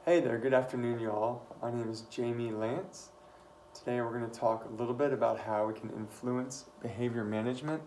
Hey there, good afternoon, y'all. My name is Jamie Lance. Today we're going to talk a little bit about how we can influence behavior management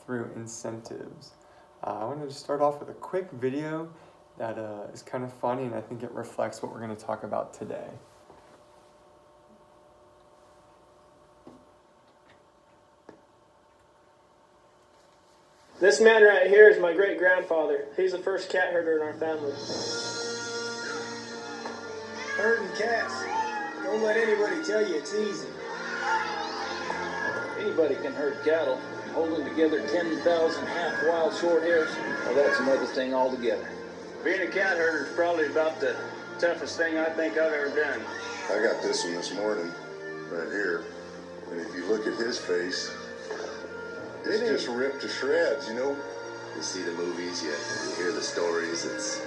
through incentives. I wanted to start off with a quick video that is kind of funny, and I think it reflects what we're going to talk about today. This man right here is my great-grandfather. He's the first cat herder in our family. Herding cats. Don't let anybody tell you it's easy. Anybody can herd cattle. Holding together 10,000 half-wild short hairs, well, that's another thing altogether. Being a cat herder is probably about the toughest thing I think I've ever done. I got this one this morning, right here. And if you look at his face, it's just ripped to shreds, you know? You see the movies, you hear the stories,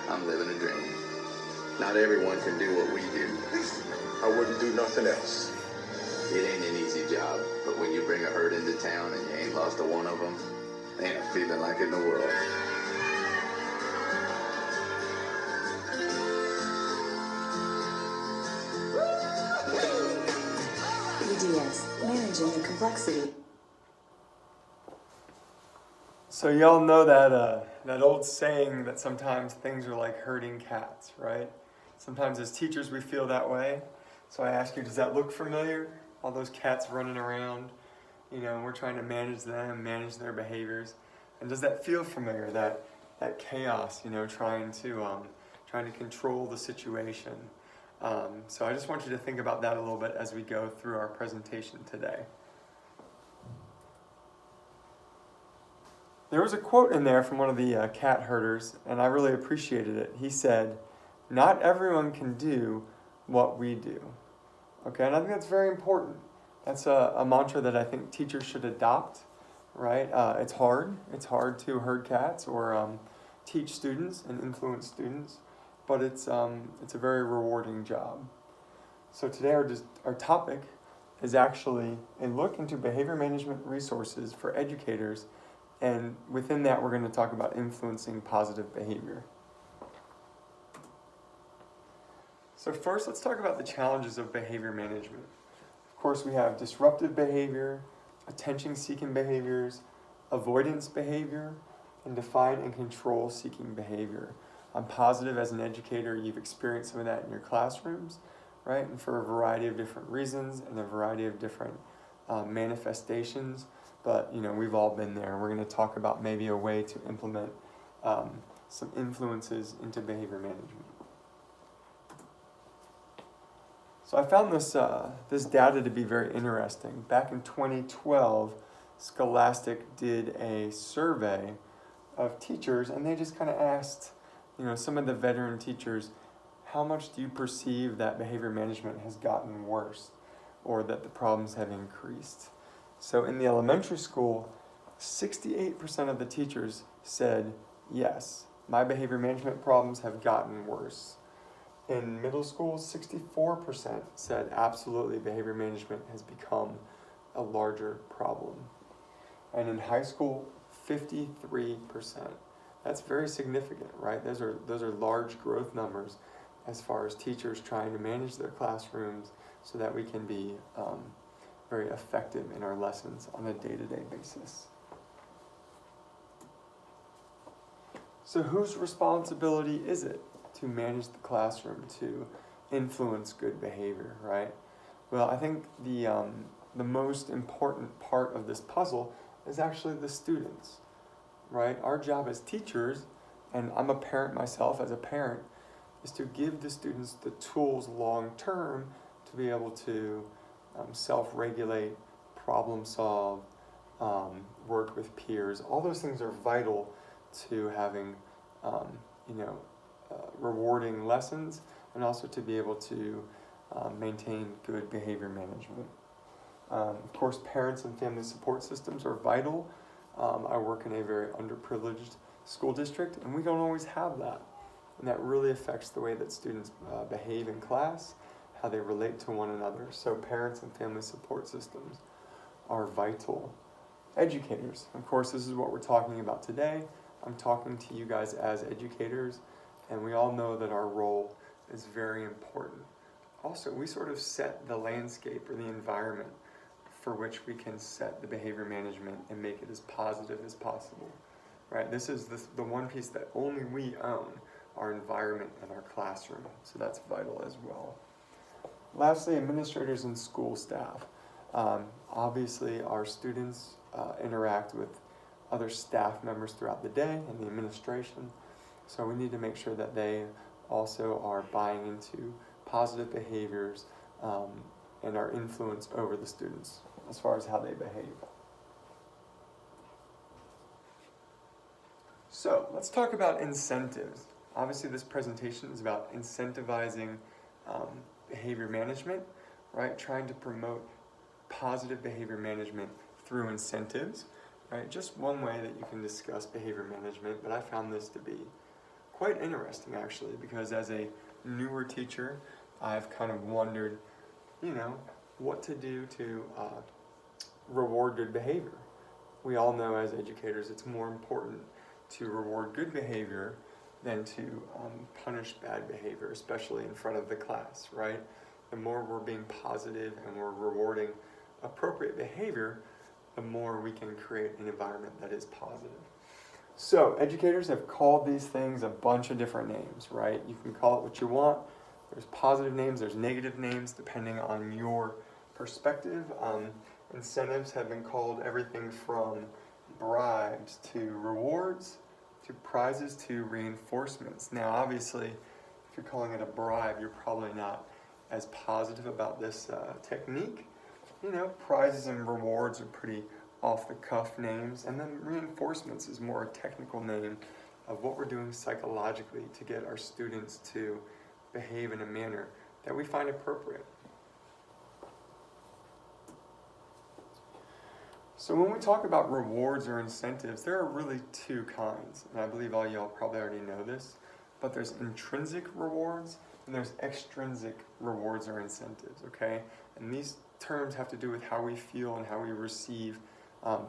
I'm living a dream. Not everyone can do what we do. I wouldn't do nothing else. It ain't an easy job, but when you bring a herd into town and you ain't lost a one of them, ain't a feeling like it in the world. EDS, managing the complexity. So y'all know that old saying that sometimes things are like herding cats, right? Sometimes as teachers we feel that way. So I ask you, does that look familiar? All those cats running around, and we're trying to manage them, manage their behaviors. And does that feel familiar, that chaos, trying to control the situation? So I just want you to think about that a little bit as we go through our presentation today. There was a quote in there from one of the cat herders, and I really appreciated it. He said, "Not everyone can do what we do." Okay, and I think that's very important. That's a mantra that I think teachers should adopt, right? It's hard. It's hard to herd cats or teach students and influence students, but it's a very rewarding job. So today our topic is actually a look into behavior management resources for educators. And within that, we're going to talk about influencing positive behavior. So first, let's talk about the challenges of behavior management. Of course, we have disruptive behavior, attention-seeking behaviors, avoidance behavior, and define and control-seeking behavior. I'm positive as an educator, you've experienced some of that in your classrooms, right? And for a variety of different reasons and a variety of different manifestations. But we've all been there. We're going to talk about maybe a way to implement some influences into behavior management. So I found this data to be very interesting. Back in 2012, Scholastic did a survey of teachers, and they just kind of asked, some of the veteran teachers, how much do you perceive that behavior management has gotten worse, or that the problems have increased? So in the elementary school, 68% of the teachers said, yes, my behavior management problems have gotten worse. In middle school, 64% said absolutely behavior management has become a larger problem. And in high school, 53%. That's very significant, right? Those are large growth numbers as far as teachers trying to manage their classrooms so that we can be very effective in our lessons on a day-to-day basis. So whose responsibility is it to manage the classroom, to influence good behavior, right? Well, I think the most important part of this puzzle is actually the students, right? Our job as teachers, and I'm a parent myself as a parent, is to give the students the tools long-term to be able to self-regulate, problem solve, work with peers. All those things are vital to having, rewarding lessons, and also to be able to maintain good behavior management. Of course, parents and family support systems are vital. I work in a very underprivileged school district, and we don't always have that. And that really affects the way that students behave in class, how they relate to one another. So parents and family support systems are vital. Educators, of course, this is what we're talking about today. I'm talking to you guys as educators, And we all know that our role is very important. Also, we sort of set the landscape or the environment for which we can set the behavior management and make it as positive as possible, right? This is the one piece that only we own, our environment and our classroom. So that's vital as well. Lastly, administrators and school staff. Obviously, our students interact with other staff members throughout the day and the administration. So we need to make sure that they also are buying into positive behaviors and our influence over the students as far as how they behave. So let's talk about incentives. Obviously this presentation is about incentivizing behavior management, right? Trying to promote positive behavior management through incentives, right? Just one way that you can discuss behavior management, but I found this to be quite interesting actually, because as a newer teacher, I've kind of wondered, what to do to reward good behavior. We all know as educators it's more important to reward good behavior than to punish bad behavior, especially in front of the class, right? The more we're being positive and we're rewarding appropriate behavior, the more we can create an environment that is positive. So educators have called these things a bunch of different names, right? You can call it what you want. There's positive names, there's negative names, depending on your perspective. Incentives have been called everything from bribes to rewards, to prizes to reinforcements. Now, obviously, if you're calling it a bribe, you're probably not as positive about this technique. Prizes and rewards are pretty off-the-cuff names, and then reinforcements is more a technical name of what we're doing psychologically to get our students to behave in a manner that we find appropriate. So when we talk about rewards or incentives, there are really two kinds, and I believe all y'all probably already know this, but there's intrinsic rewards and there's extrinsic rewards or incentives, okay? And these terms have to do with how we feel and how we receive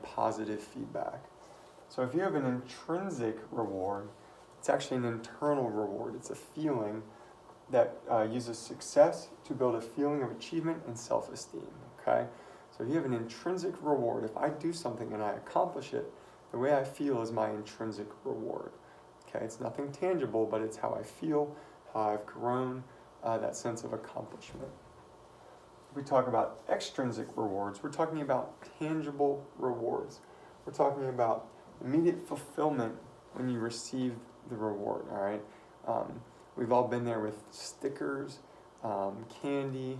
positive feedback. So if you have an intrinsic reward, it's actually an internal reward. It's a feeling that uses success to build a feeling of achievement and self-esteem, okay? So if you have an intrinsic reward, if I do something and I accomplish it, the way I feel is my intrinsic reward, okay? It's nothing tangible, but it's how I feel, how I've grown, that sense of accomplishment. If we talk about extrinsic rewards, we're talking about tangible rewards. We're talking about immediate fulfillment when you receive the reward, all right? We've all been there with stickers, candy,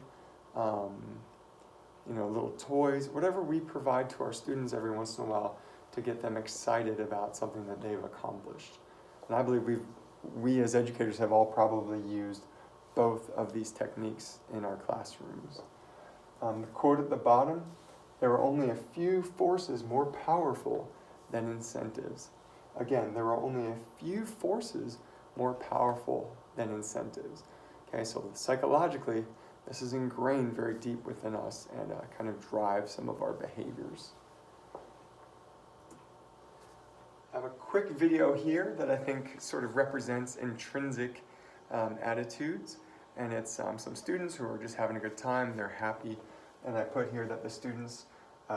little toys, whatever we provide to our students every once in a while to get them excited about something that they've accomplished. And I believe we as educators have all probably used both of these techniques in our classrooms. The quote at the bottom, there are only a few forces more powerful than incentives. Again, there are only a few forces more powerful than incentives. Okay, so psychologically, this is ingrained very deep within us and kind of drives some of our behaviors. I have a quick video here that I think sort of represents intrinsic attitudes, and it's some students who are just having a good time, they're happy, and I put here that the students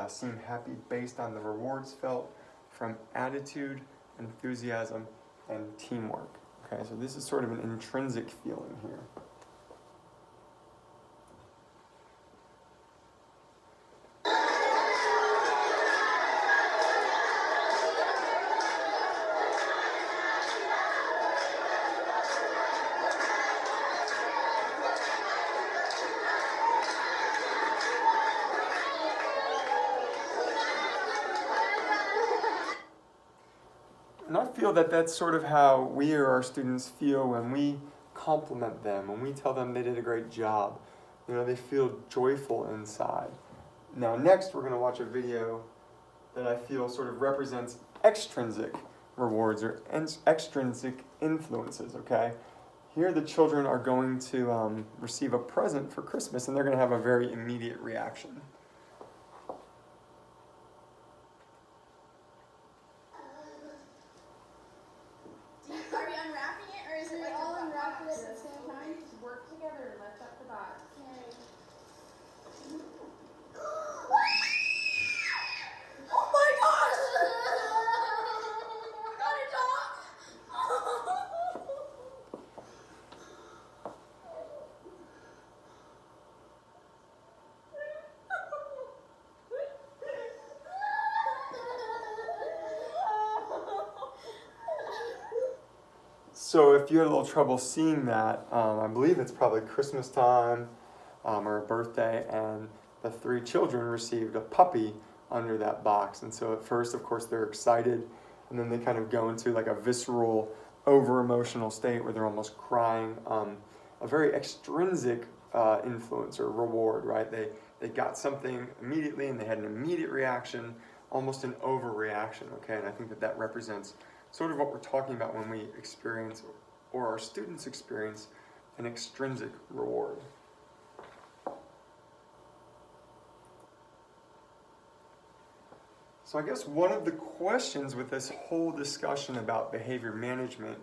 seem happy based on the rewards felt from attitude, enthusiasm, and teamwork. Okay, so this is sort of an intrinsic feeling here. And I feel that that's sort of how we or our students feel when we compliment them, when we tell them they did a great job. They feel joyful inside. Now next we're going to watch a video that I feel sort of represents extrinsic rewards or extrinsic influences, okay? Here the children are going to receive a present for Christmas and they're going to have a very immediate reaction. Are we unwrapping it, or is it like after this at the same time. Just work together and lift up the box. Oh my gosh! Got a dog! So if you had a little trouble seeing that, I believe it's probably Christmas time or a birthday, and the three children received a puppy under that box. And so at first, of course, they're excited, and then they kind of go into like a visceral, over-emotional state where they're almost crying. A very extrinsic influence or reward, right? They got something immediately, and they had an immediate reaction, almost an overreaction, okay? And I think that that represents sort of what we're talking about when we experience, or our students experience, an extrinsic reward. So I guess one of the questions with this whole discussion about behavior management,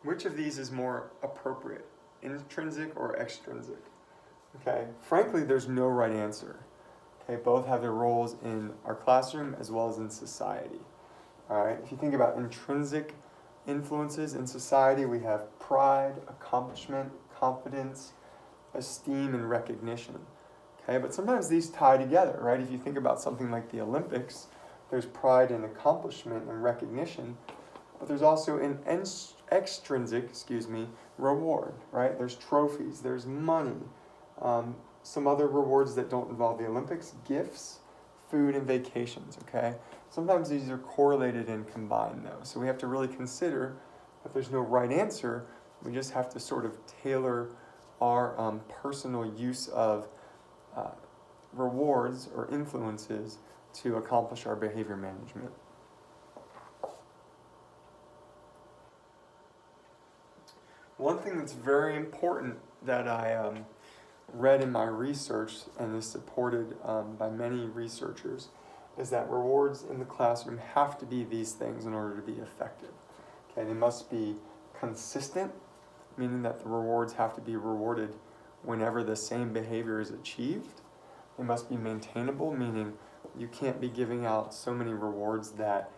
which of these is more appropriate, intrinsic or extrinsic? Okay, frankly, there's no right answer. Okay, both have their roles in our classroom as well as in society. All right, if you think about intrinsic influences in society, we have pride, accomplishment, confidence, esteem, and recognition. Okay, but sometimes these tie together, right? If you think about something like the Olympics, there's pride and accomplishment and recognition, but there's also an extrinsic, reward, right? There's trophies, there's money, some other rewards that don't involve the Olympics, gifts, food, and vacations, okay? Sometimes these are correlated and combined though, so we have to really consider that there's no right answer. We just have to sort of tailor our personal use of rewards or influences to accomplish our behavior management. One thing that's very important that I read in my research, and is supported by many researchers, is that rewards in the classroom have to be these things in order to be effective. Okay, they must be consistent, meaning that the rewards have to be rewarded whenever the same behavior is achieved. They must be maintainable, meaning you can't be giving out so many rewards that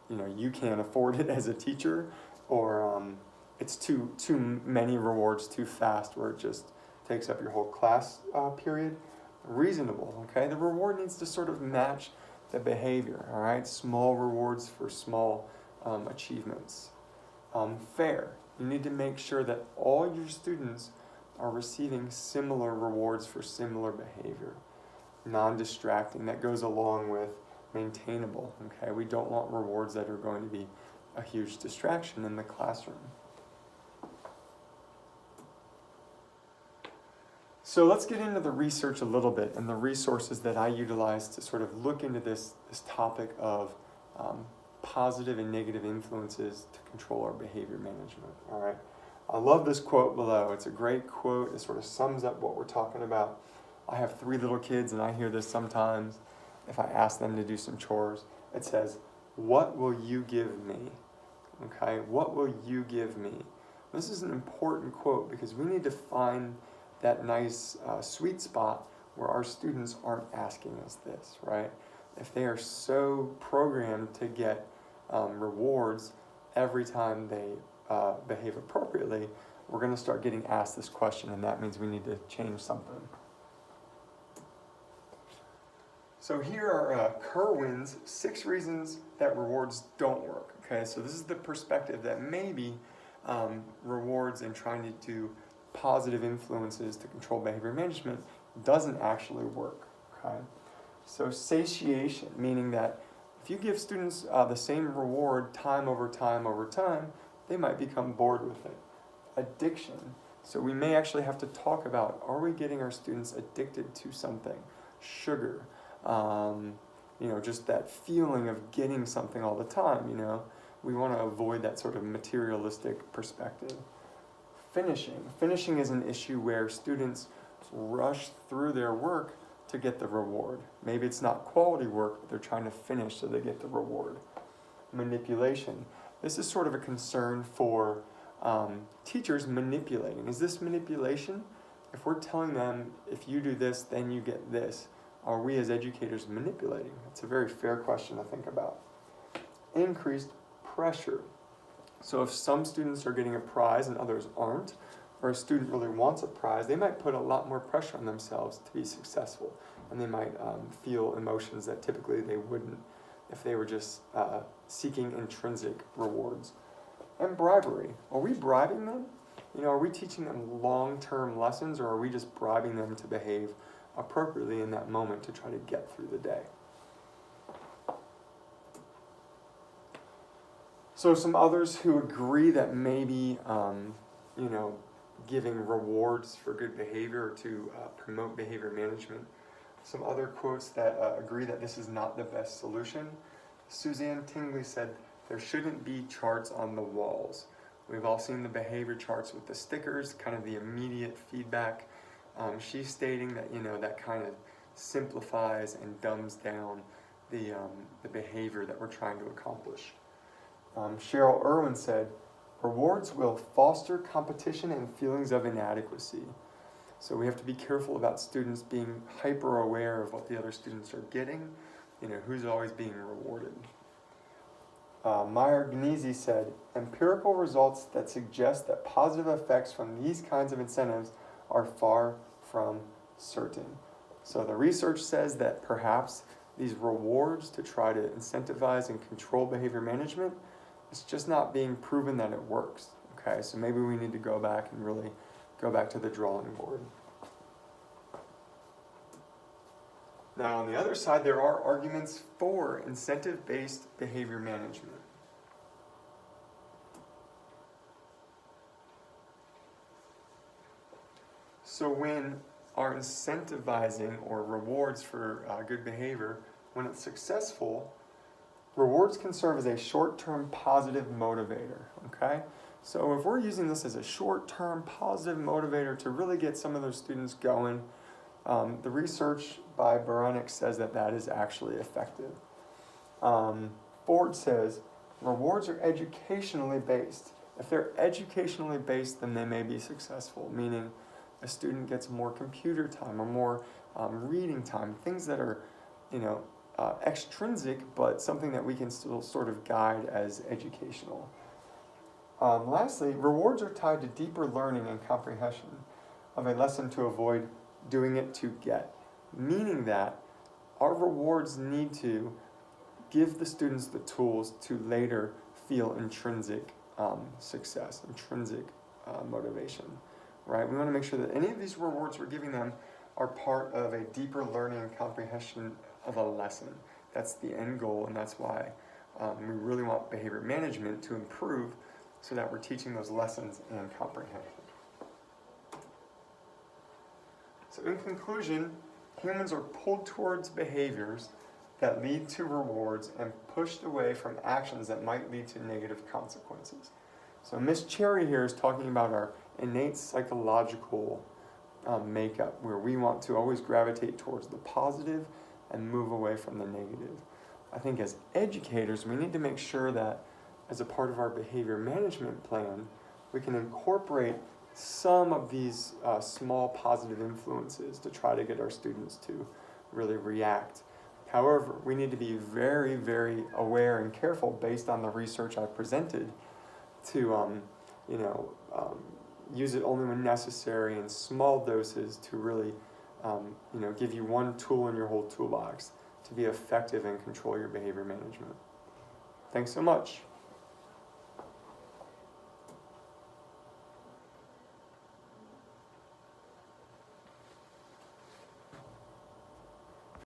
you can't afford it as a teacher, or it's too many rewards too fast where it just takes up your whole class period. Reasonable, okay? The reward needs to sort of match the behavior, all right? Small rewards for small achievements. Fair. You need to make sure that all your students are receiving similar rewards for similar behavior. Non-distracting, that goes along with maintainable, okay? We don't want rewards that are going to be a huge distraction in the classroom. So let's get into the research a little bit and the resources that I utilize to sort of look into this topic of positive and negative influences to control our behavior management, all right? I love this quote below. It's a great quote. It sort of sums up what we're talking about. I have 3 little kids, and I hear this sometimes if I ask them to do some chores. It says, "What will you give me?" Okay, what will you give me? This is an important quote because we need to find that nice sweet spot where our students aren't asking us this, right? If they are so programmed to get rewards every time they behave appropriately, we're going to start getting asked this question, and that means we need to change something. So here are Kerwin's 6 reasons that rewards don't work. Okay, so this is the perspective that maybe rewards and trying to do positive influences to control behavior management doesn't actually work. Okay, so satiation, meaning that if you give students the same reward time over time over time, they might become bored with it. Addiction, so we may actually have to talk about, are we getting our students addicted to something? Sugar, just that feeling of getting something all the time, we want to avoid that sort of materialistic perspective. Finishing is an issue where students rush through their work to get the reward. Maybe it's not quality work, but they're trying to finish so they get the reward. Manipulation. This is sort of a concern for teachers manipulating. Is this manipulation? If we're telling them, if you do this, then you get this, are we as educators manipulating? That's a very fair question to think about. Increased pressure. So if some students are getting a prize and others aren't, or a student really wants a prize, they might put a lot more pressure on themselves to be successful. And they might feel emotions that typically they wouldn't if they were just seeking intrinsic rewards. And bribery. Are we bribing them? Are we teaching them long-term lessons, or are we just bribing them to behave appropriately in that moment to try to get through the day? So some others who agree that maybe, giving rewards for good behavior to promote behavior management. Some other quotes that agree that this is not the best solution. Suzanne Tingley said, there shouldn't be charts on the walls. We've all seen the behavior charts with the stickers, kind of the immediate feedback. She's stating that, that kind of simplifies and dumbs down the behavior that we're trying to accomplish. Cheryl Irwin said, rewards will foster competition and feelings of inadequacy. So we have to be careful about students being hyper aware of what the other students are getting, who's always being rewarded. Meyer Gnesi said, empirical results that suggest that positive effects from these kinds of incentives are far from certain. So the research says that perhaps these rewards to try to incentivize and control behavior management, it's just not being proven that it works. Okay, so maybe we need to go back and really go back to the drawing board. Now, on the other side, there are arguments for incentive-based behavior management. So when our incentivizing or rewards for good behavior, when it's successful, rewards can serve as a short-term positive motivator, okay? So if we're using this as a short-term positive motivator to really get some of those students going, the research by Baranek says that that is actually effective. Ford says, rewards are educationally based. If they're educationally based, then they may be successful, meaning a student gets more computer time or more reading time, things that are, extrinsic, but something that we can still sort of guide as educational. Lastly, rewards are tied to deeper learning and comprehension of a lesson to avoid doing it to get, meaning that our rewards need to give the students the tools to later feel intrinsic success, intrinsic motivation, right? We want to make sure that any of these rewards we're giving them are part of a deeper learning and comprehension of a lesson. That's the end goal, and that's why we really want behavior management to improve so that we're teaching those lessons and comprehension. So in conclusion, humans are pulled towards behaviors that lead to rewards and pushed away from actions that might lead to negative consequences. So Miss Cherry here is talking about our innate psychological makeup, where we want to always gravitate towards the positive and move away from the negative. I think as educators, we need to make sure that as a part of our behavior management plan, we can incorporate some of these small positive influences to try to get our students to really react. However, we need to be very, very aware and careful based on the research I presented to use it only when necessary in small doses to really give you one tool in your whole toolbox to be effective and control your behavior management. Thanks so much.